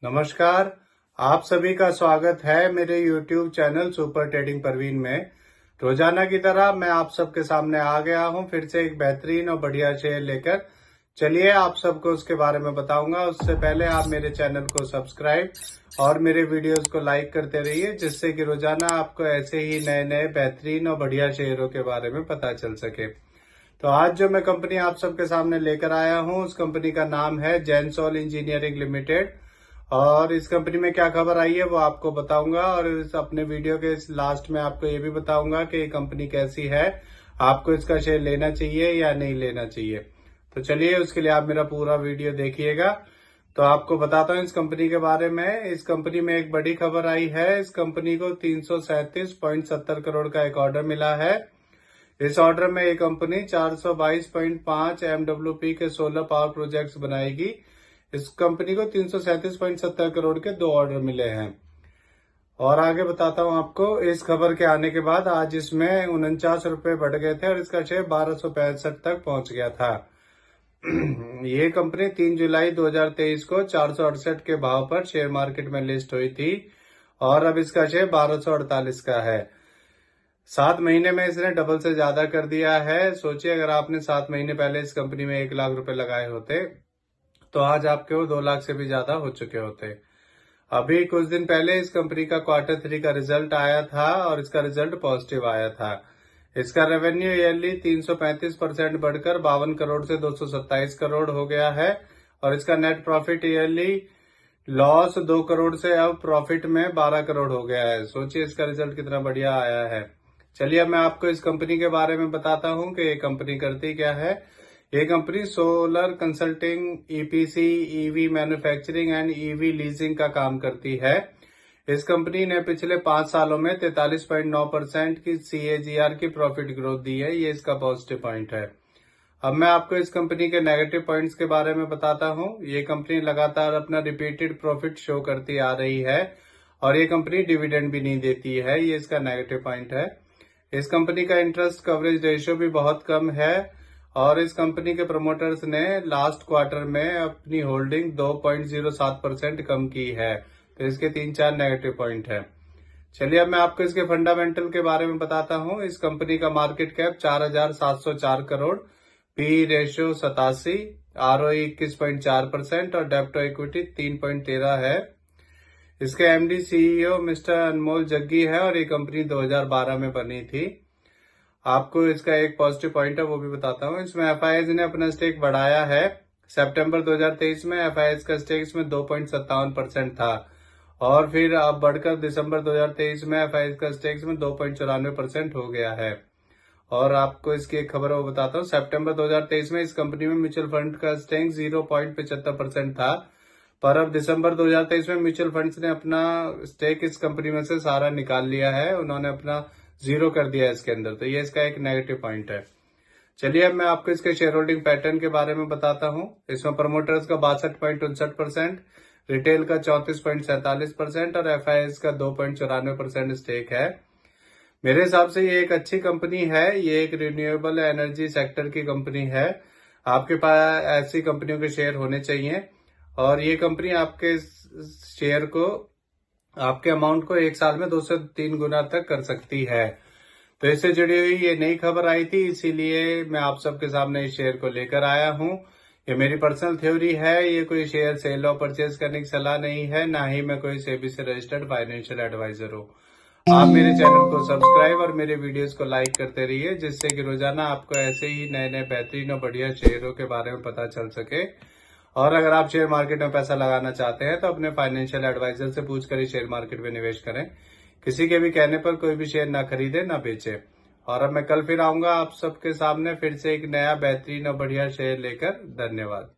नमस्कार। आप सभी का स्वागत है मेरे YouTube channel super trading Parveen में। रोजाना की तरह मैं आप सबके सामने आ गया हूं फिर से एक बेहतरीन और बढ़िया शेयर लेकर। चलिए आप सबको उसके बारे में बताऊंगा। उससे पहले आप मेरे चैनल को सब्सक्राइब और मेरे वीडियोस को लाइक करते रहिए, जिससे कि रोजाना आपको ऐसे ही नए नए बेहतरीन और बढ़िया शेयरों के बारे में पता चल सके। तो आज जो मैं कंपनी आप सबके सामने लेकर आया हूं, उस कंपनी का नाम है जेनसोल इंजीनियरिंग लिमिटेड। और इस कंपनी में क्या खबर आई है वो आपको बताऊंगा, और इस अपने वीडियो के इस लास्ट में आपको ये भी बताऊंगा कि ये कंपनी कैसी है, आपको इसका शेयर लेना चाहिए या नहीं लेना चाहिए। तो चलिए उसके लिए आप मेरा पूरा वीडियो देखिएगा। तो आपको बताता हूँ इस कंपनी के बारे में। इस कंपनी में एक बड़ी खबर आई है। इस कंपनी को 337.70 करोड़ का एक ऑर्डर मिला है। इस ऑर्डर में ये कंपनी 422.5 MWP के सोलर पावर प्रोजेक्ट्स बनाएगी। इस कंपनी को 337.70 करोड़ के 2 ऑर्डर मिले हैं। और आगे बताता हूं आपको। इस खबर के आने के बाद आज इसमें 49 रुपए बढ़ गए थे और इसका शेयर 1265 तक पहुंच गया था। ये कंपनी 3 जुलाई 2023 को 468 के भाव पर शेयर मार्केट में लिस्ट हुई थी और अब इसका शेयर 1248 का है। 7 महीने में इसने डबल से ज्यादा कर दिया है। सोचिए अगर आपने 7 महीने पहले इस कंपनी में 1 लाख रुपए लगाए होते तो आज आपके वो 2 लाख से भी ज्यादा हो चुके होते। अभी कुछ दिन पहले इस कंपनी का Q3 का रिजल्ट आया था और इसका रिजल्ट पॉजिटिव आया था। इसका रेवेन्यू ईयरली 335% बढ़कर 52 करोड़ से 227 करोड़ हो गया है और इसका net profit yearly loss 2 crore से अब प्रॉफिट में 12 करोड़ हो गया है। सोचिए इसका रिजल्ट कितना बढ़िया आया है। चलिए अब मैं आपको इस कंपनी के बारे में बताता हूं कि ये कंपनी करती क्या है। ये company solar consulting, EPC, EV manufacturing and EV leasing का काम करती है। इस कंपनी ने पिछले 5 सालों में 43.9% की CAGR की प्रॉफिट ग्रोथ दी है। ये इसका पॉजिटिव पॉइंट है। अब मैं आपको इस कंपनी के नेगेटिव पॉइंट्स के बारे में बताता हूं। ये कंपनी लगातार अपना रिपीटेड प्रॉफिट शो करती आ रही है और ये कंपनी डिविडेंड भी नहीं देती है। ये इसका नेगेटिव पॉइंट है। इस कंपनी का इंटरेस्ट कवरेज रेशियो भी बहुत कम है और इस कंपनी के प्रमोटर्स ने लास्ट क्वार्टर में अपनी होल्डिंग 2.07% कम की है। तो इसके 3-4 नेगेटिव पॉइंट है। चलिए अब मैं आपको इसके फंडामेंटल के बारे में बताता हूं। इस कंपनी का market cap 4,704 crore, P ratio 87, ROE 21.4% और डेब्ट टू इक्विटी 3.13 है। इसके MD CEO मिस्टर अनमोल जग्गी है और ये कंपनी 2012 में बनी थी। आपको इसका एक पॉजिटिव पॉइंट है वो भी बताता हूँ। इसमें FIS ने अपना स्टेक बढ़ाया है। सितंबर 2023 में FIS का स्टेक इसमें 2.57% था और फिर अब बढ़कर दिसंबर 2023 में FIS का स्टेक इसमें 2.94% हो गया है। और आपको इसकी एक खबर वो बताता हूँ। सितंबर 2023 में इस कंपनी में म्यूचुअल फंड का स्टेक 0.75% था, पर अब दिसंबर 2023 में म्यूचुअल फंड्स ने अपना स्टेक इस कंपनी में से सारा निकाल लिया है। उन्होंने अपना 0 कर दिया है इसके अंदर। तो ये इसका एक नेगेटिव पॉइंट है। चलिए अब मैं आपको इसके शेयर होल्डिंग पैटर्न के बारे में बताता हूँ। इसमें प्रमोटर्स का 62.59%, रिटेल का 34.47% और FIS का 2.94% स्टेक है। मेरे हिसाब से ये एक अच्छी कंपनी है। ये एक रिन्यूएबल एनर्जी सेक्टर की कंपनी है। आपके पास ऐसी कंपनियों के शेयर होने चाहिए और ये कंपनी आपके शेयर को, आपके अमाउंट को 1 साल में 2 से 3 गुना तक कर सकती है। तो इससे जुड़ी हुई ये नई खबर आई थी, इसीलिए मैं आप सबके सामने इस शेयर को लेकर आया हूं। ये मेरी पर्सनल थ्योरी है। ये कोई शेयर सेल और परचेज करने की सलाह नहीं है, ना ही मैं कोई सेबी से रजिस्टर्ड फाइनेंशियल एडवाइजर हूँ। आप मेरे चैनल को सब्सक्राइब और मेरे वीडियोस को लाइक करते रहिए, जिससे कि रोजाना आपको ऐसे ही नए नए बेहतरीन और बढ़िया शेयरों के बारे में पता चल सके। और अगर आप शेयर मार्केट में पैसा लगाना चाहते हैं तो अपने फाइनेंशियल एडवाइजर से पूछकर ही शेयर मार्केट में निवेश करें। किसी के भी कहने पर कोई भी शेयर ना खरीदे ना बेचे। और अब मैं कल फिर आऊंगा आप सबके सामने फिर से एक नया बेहतरीन और बढ़िया शेयर लेकर। धन्यवाद।